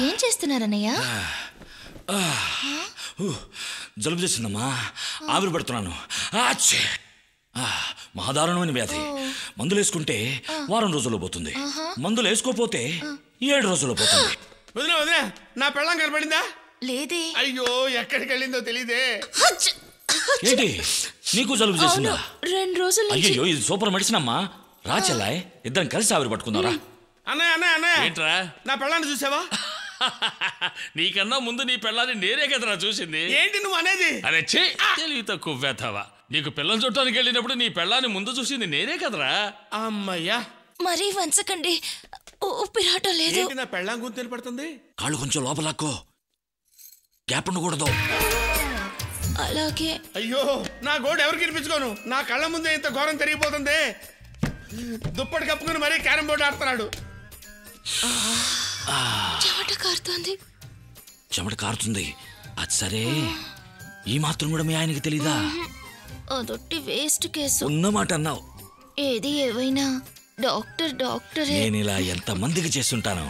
ఏం చేస్తున్నారన్నయ్య? జలుబు చేసిందమ్మా, ఆవిరి పడుతున్నాను. మహాదారుణమైన వ్యాధి. మందులు వేసుకుంటే వారం రోజుల్లో పోతుంది, మందులు వేసుకోపోతే 7 రోజుల్లో పోతుంది. వదిలే వదిలే, నా పెళ్ళం కనపడిందా? లేదే. అయ్యో, ఎక్కడికి వెళ్ళిందో తెలీదే. ఏంటి నీకు జలుబు చేసిందా? 2 రోజులు. అయ్యో, ఇది సూపర్ మెడిసిన్ అమ్మా. రాచెల్లాయ్, ఇద్దరం కలిసి ఆవిరి పట్టుకుందారా? అన్నయ్య అన్నయ్య అన్నయ్య, ఏంట్రా నా పెళ్ళాన్ని చూసావా? నీకన్నా ముందు నీ పెళ్ళాన్ని నేనే కదరా చూసింది. ఏంటి నువ్వు అనేది? అరే ఛీ, తెలివి తక్కువ వేతావా. నీకు పిల్లని చూడటానికి వెళ్ళినప్పుడు నీ పెళ్ళాన్ని ముందు చూసింది నేనే కదరా. అమ్మయ్యా, మరీ వంచకండి, ఊపిరాటం లేదు. నా పెళ్ళాం గుర్తు నిలబడుతుంది. కాళ్ళు కొంచెం లోపలాక్కో, గ్యాప్ ఉండకూడదు. అలాగే. అయ్యో, నా గోడు ఎవరికి వినిపించుకోను. నా కళ్ళ ముందే ఇంత ఘోరం తిరిగిపోతుంది. దుప్పటి కప్పుకుని మరీ క్యారం బోర్డు ఆడుతున్నాడు. చెమట కారుతుంది. అది సరే, ఈ మాత్రం కూడా మీ ఆయనకి తెలీదా? అదొట్టి వేస్ట్ కేసు. ఉన్నమాట అన్నావు. ఏది ఏవైనా డాక్టర్ నేను ఇలా ఎంత మందికి చేస్తుంటాను.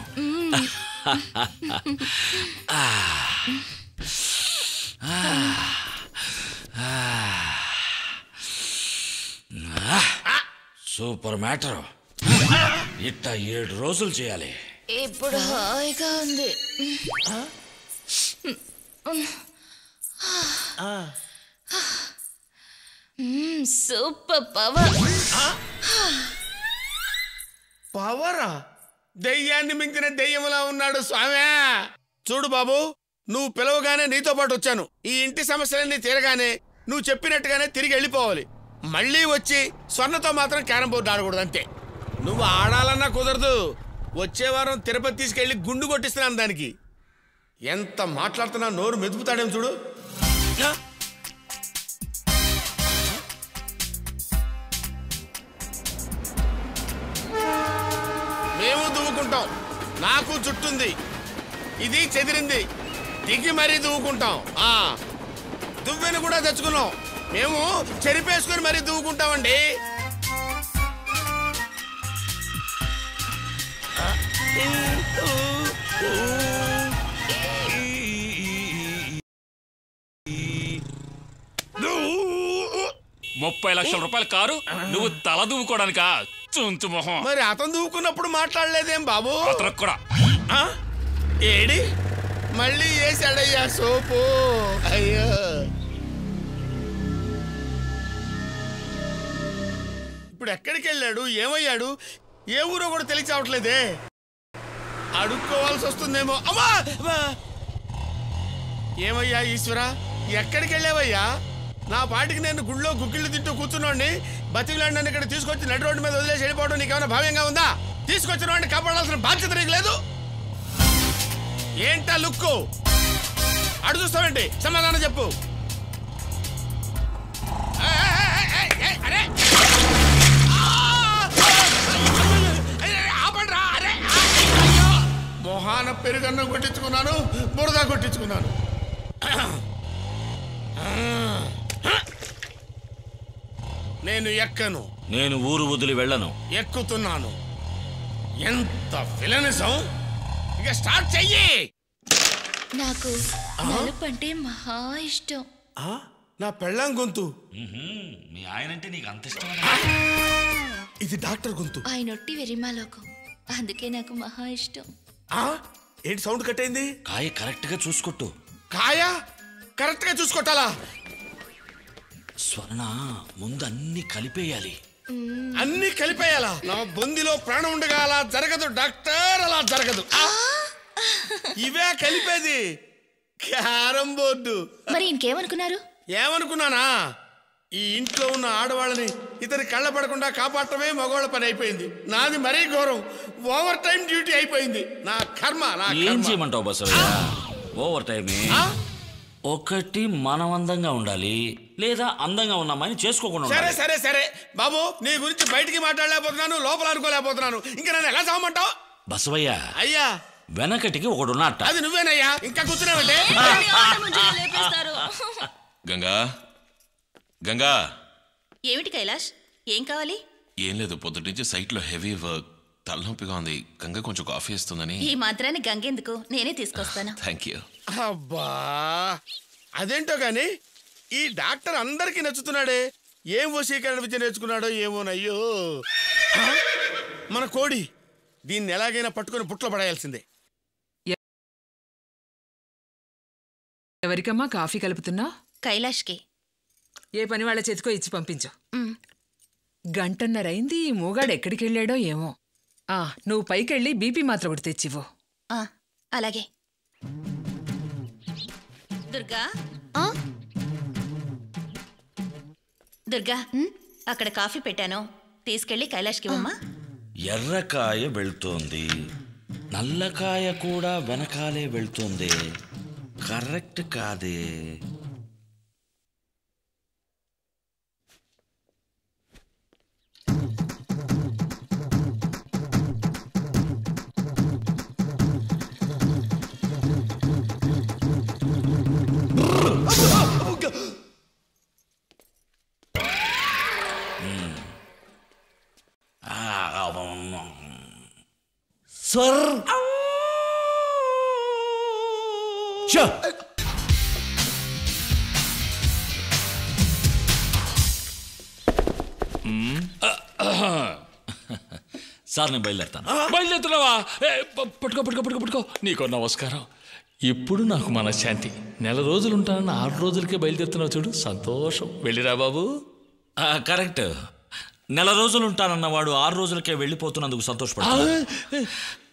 Super matter. ఇట్ట 7 రోజులు చేయాలి. ఇప్పుడు హాయిగా ఉంది. Super power. పవరా? దెయ్యాన్ని మించిన దెయ్యంలా ఉన్నాడు స్వామి. చూడు బాబు, నువ్వు పిలవగానే నీతో పాటు వచ్చాను. ఈ ఇంటి సమస్యలన్నీ తీరగానే నువ్వు చెప్పినట్టుగానే తిరిగి వెళ్ళిపోవాలి. మళ్ళీ వచ్చి స్వర్ణతో మాత్రం క్యారం బోర్డు ఆడకూడదు, అంతే. నువ్వు ఆడాలన్నా కుదరదు. వచ్చే వారం తిరుపతి తీసుకెళ్లి గుండు కొట్టిస్తున్నాను దానికి. ఎంత మాట్లాడుతున్నా నోరు మెదుపుతాడేం చూడు. మేము దువ్వుకుంటాం. నాకు చుట్టుంది, ఇది చెదిరింది, దిగి మరీ దువ్వుకుంటాం. దువ్వెను కూడా తెచ్చుకున్నాం. మేము చెరిపేసుకుని మరీ దువ్వుకుంటామండి. ₹30 లక్షల కారు నువ్వు తల దువ్వుకోవడానికా? చుంచు మొహం. మరి అతను దువ్వుకున్నప్పుడు మాట్లాడలేదేం బాబు? అతనికి కూడా ఏడి మళ్ళీ వేసాడయ్యా సోపు. అయ్యో, ఇప్పుడు ఎక్కడికి వెళ్ళాడు, ఏమయ్యాడు, ఏ ఊరో కూడా తెలిసి అవట్లేదే. అడుక్కోవాల్సి వస్తుందేమో. అమ్మా, ఏమయ్యా ఈశ్వర, ఎక్కడికి వెళ్ళావయ్యా? నా పాటికి నేను గుళ్ళో గుగ్గిళ్ళు తింటూ కూర్చున్నోడిని బతికిలాంటి నన్ను ఇక్కడ తీసుకొచ్చి నడి రోడ్డు మీద వదిలేసి వెళ్ళిపోవడం నీకేమైనా భావ్యంగా ఉందా? తీసుకొచ్చిన వాడిని కాపాడాల్సిన బాధ్యత నీకు లేదు. ఏంటా లుక్కు? అడు చూస్తావేంటి? సమాధానం చెప్పు. మొహాన పెరుగన్నం కొట్టించుకున్నాను, బురద కొట్టించుకున్నాను. నేను ఎక్కను. నేను ఊరు వదిలి వెళ్ళను. ఎక్కుతున్నాను. ఎంత విలనిజం! ఇక స్టార్ట్ చెయ్యి. నాకు నలుపు అంటే మహా ఇష్టం. నా పెళ్ళాం గొంతు. మీ ఆయనంటే నీకు అంత ఇష్టం? ఇది డాక్టర్ గొంతు. ఆయనొట్టి వెరిమాలోకం, అందుకే నాకు మహా ఇష్టం. ఏంటి సౌండ్ కట్ అయింది? కాయ కరెక్ట్ గా చూసుకొట్టు. కాయ కరెక్ట్ గా చూసుకోటాలా? స్వర్ణ, ముందు అన్ని కలిపేయాలి. అన్ని కలిపేయాలా? నా బొందిలో ప్రాణం ఉండగా అలా జరగదు డాక్టర్, అలా జరగదు. ఇవే కలిపేది క్యారం బోర్డు. మరి ఇంకేమనుకున్నారు? ఏమనుకున్నానా? ఈ ఇంట్లో ఉన్న ఆడవాళ్ళని ఇతని కళ్ళ పడకుండా కాపాడటమే మగవాళ్ళ పని అయిపోయింది. నాది మరీ ఘోరం. ఓవర్ టైం డ్యూటీ అయిపోయింది. నా కర్మ. ఏం చేయమంటావు బసవయ్య? ఓవర్ టైమే. ఒకటి మనం అందంగా ఉండాలి, లేదా అందంగా ఉన్నామని చేసుకోకుండా. సరే సరే సరే బాబు, నీ గురించి బయటికి మాట్లాడలేకపోతున్నాను, లోపల అనుకోలేకపోతున్నాను. ఇంకా నన్ను ఎలా చావమంటావు? బసవయ్య, అయ్యా వెనకటికి ఒకడున్నట్ట. అది నువ్వేనయ్యా, ఇంకా కూర్చున్నావంటే. గంగా, గంగా. ఏమిటి కైలాష్, ఏం కావాలి? ఏం లేదు, పొద్దుటి నుంచి సైట్లో హెవీ వర్క్, తలనొప్పిగా ఉంది. గంగ కొంచెం కాఫీ ఇస్తుందని. ఈ మాత్రాన్ని గంగెందుకు, నేనే తీసుకొస్తాను. Thank you. అబ్బా అదేంటో గాని ఈ డాక్టర్ అందరికీ నచ్చుతున్నాడే. ఏం వశీకరణ విద్య నేర్చుకున్నాడో ఏమోనయ్యో. మన కోడి, దీన్ని ఎలాగైనా పట్టుకొని పుట్లో పడేయాల్సిందే. ఎవరికమ్మా కాఫీ కలుపుతున్నా? కైలాష్కి. ఏ పని వాళ్ళ చేతికో ఇచ్చి పంపించు. గంటన్నరైంది, ఈ మూగాడు ఎక్కడికెళ్ళాడో ఏమో. నువ్వు పైకెళ్ళి బీపీ మాత్రం ఒకటి తెచ్చివ్వు. అలాగే. దుర్గా, దుర్గా, అక్కడ కాఫీ పెట్టాను, తీసుకెళ్ళి కైలాష్కి ఇవ్వమ్మా. ఎర్రకాయ వెళ్తోంది, నల్లకాయ కూడా వెనకాలే వెళ్తోంది. కరెక్ట్ కాదే. సర్ సార్ నేను బయలుదేరుతాను. బయలుదేరుతున్నావా? పట్టుకో పట్టుకో పట్టుకో పట్టుకో. నీకో నమస్కారం. ఇప్పుడు నాకు మనశ్శాంతి. 4 రోజులు ఉంటానన్న 6 రోజులకే బయలుదేరుతున్నావు చూడు, సంతోషం. వెళ్ళిరా బాబు. కరెక్ట్. 4 రోజులు ఉంటానన్నవాడు 6 రోజులకే వెళ్ళిపోతున్నందుకు సంతోషపడతాడు.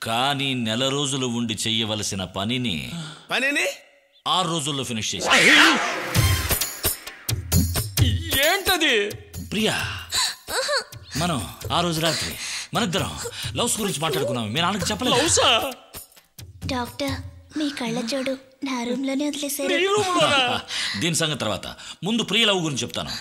కానీ 4 రోజులు ఉండి చెయ్యవలసిన పనిని 6 రోజుల్లో ఫినిష్ చేసి. ఏంటది? ప్రియా, మనం ఆ రోజు రాత్రి మనిద్దరం లవ్స్ గురించి మాట్లాడుకున్నాం. మీ నాన్నకి చెప్పలేదు. డాక్టర్, మీ కళ్ళ చూడు నా రూమ్ లోనే వదిలేశారు. దీని సంగతి తర్వాత, ముందు ప్రియ లవ్ గురించి చెప్తాను.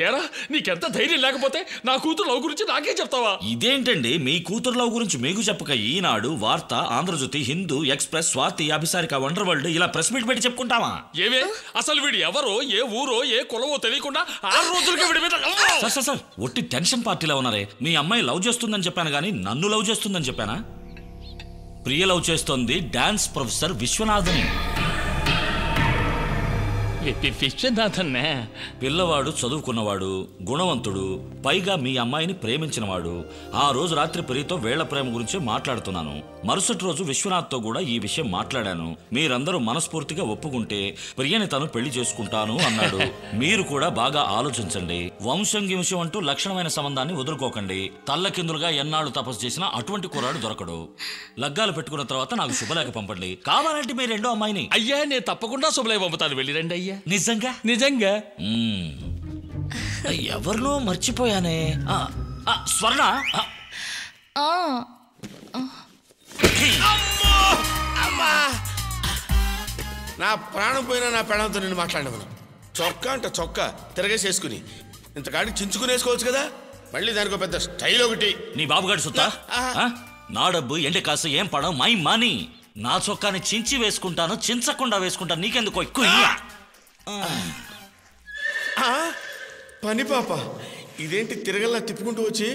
ఏరా, నీకెంత ధైర్యం లేకపోతే నా కూతురు లవ్ గురించి నాకే చెప్తావా? ఇదేంటండి, మీ కూతురు లవ్ గురించి మీకు చెప్పక Eenadu, Vaartha, Andhrajyothy, Hindu, express, Swathi, Abhisarika, wonder world ఇలా ప్రెస్ మీట్ పెట్టి చెప్పుకుంటావా? ఏవే, అసలు వీడు ఎవరో, ఏ ఊరో, ఏ కులమో తెలియకుండా 6 రోజులకే వీడి మీద. సార్ ఒట్టి టెన్షన్ పార్టీలో ఉన్నారే. మీ అమ్మాయి లవ్ చేస్తుందని చెప్పాను కానీ నన్ను లవ్ చేస్తుందని చెప్పానా? ప్రియ లవ్ చేస్తోంది డాన్స్ ప్రొఫెసర్ విశ్వనాథన్. విశ్వనాథన్నే. పిల్లవాడు చదువుకున్నవాడు, గుణవంతుడు, పైగా మీ అమ్మాయిని ప్రేమించినవాడు. ఆ రోజు రాత్రి ప్రియతో వేళ్ల ప్రేమ గురించి మాట్లాడుతున్నాను. మరుసటి రోజు విశ్వనాథ్తో కూడా ఈ విషయం మాట్లాడాను. మీరందరూ మనస్ఫూర్తిగా ఒప్పుకుంటే ప్రియని తను పెళ్లి చేసుకుంటాను అన్నాడు. మీరు కూడా బాగా ఆలోచించండి. వంశం గింశం అంటూ లక్షణమైన సంబంధాన్ని వదులుకోకండి. తల్లకిందులుగా ఎన్నాళ్ళు తపస్సు చేసినా అటువంటి కుర్రాడు దొరకడు. లగ్గాలు పెట్టుకున్న తర్వాత నాకు శుభలేఖ పంపండి. కావాలంటే మీ రెండో అమ్మాయిని. అయ్యా, నేను తప్పకుండా శుభలేఖ పంపుతాను. వెళ్ళిరండి అయ్యా. నిజంగా? నిజంగా. ఎవరినో మర్చిపోయానే. స్వర్ణ. నా ప్రాణం పోయినా నా ప్రాణంతో నేను మాట్లాడమను. చొక్కా అంట చొక్కా తిరగేసేసుకుని ఇంతకాడికి చించుకునేసుకోవచ్చు కదా. మళ్ళీ దానికి పెద్ద స్టైల్ ఒకటి. నీ బాబుగాడి సుత్తా? నా డబ్బు ఎండ కాసు ఏం పడవు. My money. నా చొక్కాని చించి వేసుకుంటాను, చించకుండా వేసుకుంటాను. నీకెందుకో ఎక్కువ. పని పాప, ఇదేంటి తిరగల్లా తిప్పుకుంటూ వచ్చి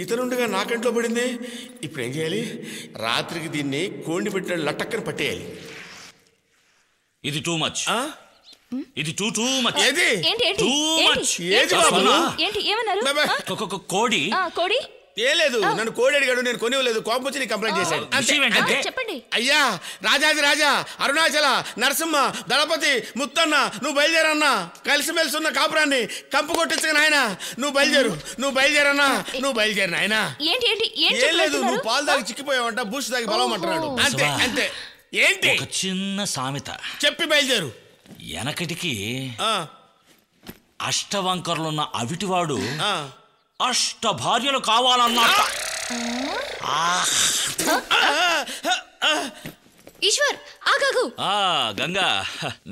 ఇతరుండగా నా కంట్లో పడింది. ఇప్పుడు ఏం చేయాలి? రాత్రికి దీన్ని కోండి పెట్టిన లటక్కని పట్టేయాలి. ఇది టూ మచ్. ఇది టూ మచ్. ఏది టూ మచ్? ఏది బాబు? ఏంటి ఏమన్నారు? కోడి. కోడి ఏ లేదు, నన్ను కోడి అడిగాడు, నేను కొనివ్వలేదు. కోపం వచ్చి నీ కంప్లైంట్ చేశాడు. చెప్పండి. అయ్యా, రాజాది రాజా, అరుణాచల, నరసింహ, దళపతి, ముత్తన్న, నువ్వు బయలుదేరన్నా. కలిసిమెలిసి ఉన్న కాపురాన్ని కంపు కొట్టించగా నాయన. నువ్వు బయలుదేరన్నా. నువ్వు బయలుదేరు నాయన. ఏం లేదు, నువ్వు పాలు దాగి చిక్కిపోయావంట, బూస్ట్ దాగి బలవమంటున్నాడు. అంతే. ఏంటి? ఒక చిన్న సామెత చెప్పి బయలుదేరు. వెనకటికి అష్టవంకర్లున్న అవిటివాడు అష్ట భార్యలు కావాలన్నట్ట. ఈశ్వర్, ఆగాగు. గంగా,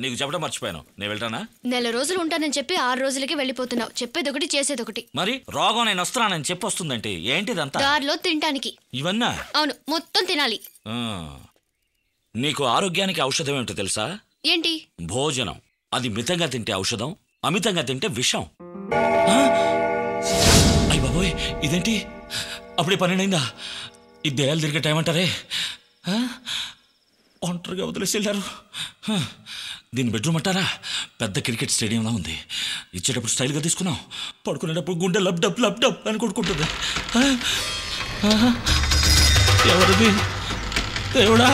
నీకు చెప్పడం మర్చిపోయాను. నేను వెళ్తానా? 4 రోజులు ఉంటానని చెప్పి 6 రోజులకి వెళ్ళిపోతున్నావు. చెప్పేదొకటి చేసేదొకటి. మరి రోగం నేను వస్తున్నానని చెప్పొస్తుందంటే ఏంటిదంతా? దారిలో తినటానికి. ఇవన్నా? అవును, మొత్తం తినాలి. నీకు ఆరోగ్యానికి ఔషధం ఏమిటో తెలుసా? ఏంటి? భోజనం. అది మితంగా తింటే ఔషధం, అమితంగా తింటే విషం. అయ్య బాబోయ్, ఇదేంటి? అప్పుడే 12 అయిందా? ఈ దేయాలు తిరిగే టైం అంటారే ఒంటరిగా వదిలేసి వెళ్ళారు. దీని బెడ్రూమ్ అంటారా? పెద్ద క్రికెట్ స్టేడియంలా ఉంది. ఇచ్చేటప్పుడు స్టైల్గా తీసుకున్నాం, పడుకునేటప్పుడు గుండె లబ్ డబ్ లబ్ డబ్ అని కొడుకుంటుంది. ఎవరిది దేవుడా?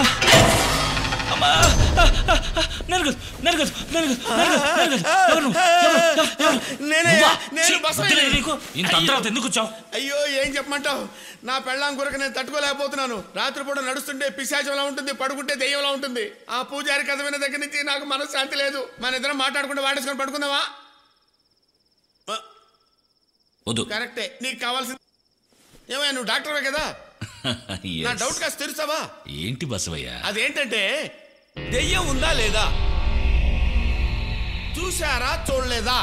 ఎందుకు వచ్చావు? అయ్యో ఏం చెప్పమంటావు, నా పెళ్ళాం కొరకు నేను తట్టుకోలేకపోతున్నాను. రాత్రిపూట నడుస్తుంటే పిశాచంలా ఉంటుంది, పడుకుంటే దెయ్యంలా ఉంటుంది. ఆ పూజారి కథ విన్న దగ్గర నుంచి నాకు మనశ్శాంతి లేదు. మన ఇద్దరం మాట్లాడుకుంటే వాడేసుకొని పడుకుందామా? కరెక్టే, నీకు కావాల్సింది ఏమైనా, నువ్వు డాక్టర్వే కదా, నా డౌట్ కాస్త తెలుసావా? ఏంటి బసవయ్య? అదేంటంటే దెయ్యం ఉందా లేదా, చూశారా చూడలేదా,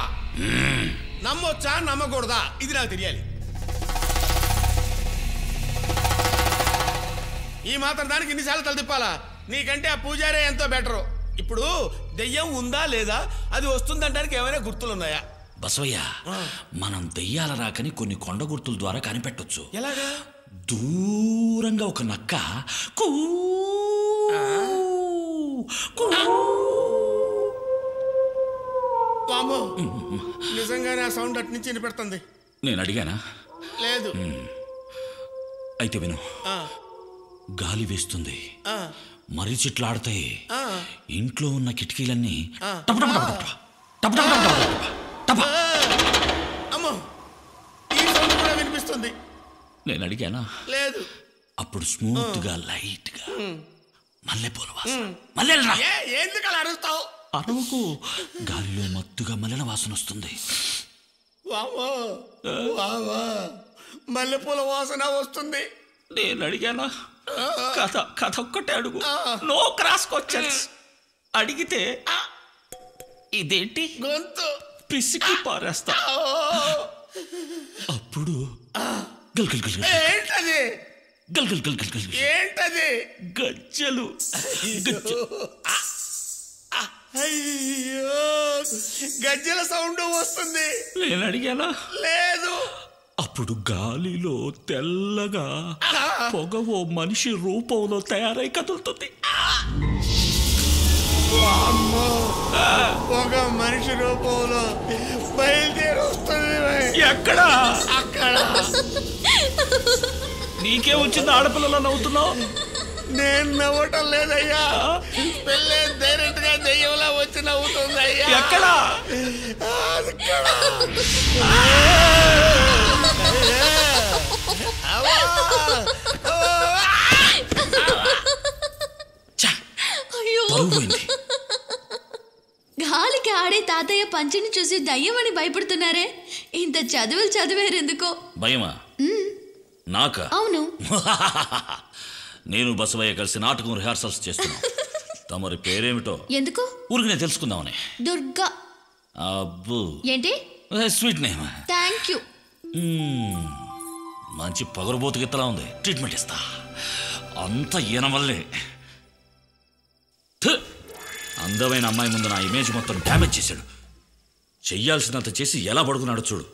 నమ్మొచ్చా నమ్మకూడదా, ఇది నాకు తెలియాలి. ఈ మాత్రం దానికి ఇన్నిసార్లు తల తిప్పాలా? నీకంటే ఆ పూజారే ఎంతో బెటరు. ఇప్పుడు దెయ్యం ఉందా లేదా, అది వస్తుందంటానికి ఏమైనా గుర్తులున్నాయా? బసవయ్య, మనం దెయ్యాల రాకని కొన్ని కొండ గుర్తుల ద్వారా కనిపెట్టొచ్చు. ఎలాగా? దూరంగా ఒక నక్క నిజంగానే ఆ సౌండ్ అటు నుంచి వినిపెడుతుంది. నేను అడిగానా? లేదు. అయితే విను. గాలి వేస్తుంది, మర్రి చెట్లు ఆడతాయి, ఇంట్లో ఉన్న కిటికీలన్నీ అమ్మో, ఈ సౌండ్ కూడా వినిపిస్తుంది. నేను అడిగానా? లేదు. అప్పుడు స్మూత్ గా లైట్ గా మల్లెపూల వాసన. ఎందుకు అలా అరుస్తావు? అరవకు, గాలిలో మత్తుగా మల్లెల వాసన వస్తుంది. మల్లెపూల వాసన వస్తుంది. నేను అడిగానా? కథ ఒక్కటే అడుగు, నో క్రాస్ క్వశ్చన్స్. అడిగితే ఇదేంటి గొంతు పిసికి పారేస్తా. అప్పుడు ఏంటది? ఏంటది? గజ్జలు. అయ్యో, గజ్జల సౌండ్ వస్తుంది. నేను అడిగానా? లేదు. అప్పుడు గాలిలో తెల్లగా పొగ ఓ మనిషి రూపంలో తయారై కదులుతుంది. ఒక మనిషి రూపంలో బయలుదేరి వస్తుంది. ఎక్కడ? అక్కడ. నీకే వచ్చింది ఆడపిల్లలా నవ్వుతున్నావు? నేను నవ్వటం లేదయ్యా, పెళ్ళే డైరెక్ట్ గా దెయ్యంలా వచ్చి నవ్వుతుంది అయ్యా. ఎక్కడ? గాలికి ఆడే తాతయ్య పంచిని చూసి దయ్యమని భయపడుతున్నారే. ఇంత చదువులు చదివేరెందుకో? భయమా? నాకా? అవును. నేను బసవయ్య కలిసి నాటకం రిహార్సల్స్ చేస్తున్నాం. తమరి పేరేమిటో? ఎందుకు? ఊరికి నేను తెలుసుకుందామని. దుర్గా. అబ్బు, ఏంటి? Sweet name. Thank you. మంచి పగరబోతు గిత్తలా ఉంది. ట్రీట్మెంట్ ఇస్తా. అంత ఈయన వల్లే. అందమైన అమ్మాయి ముందు నా ఇమేజ్ మొత్తం డ్యామేజ్ చేశాడు. చెయ్యాల్సినంత చేసి ఎలా పడుకున్నాడు చూడు.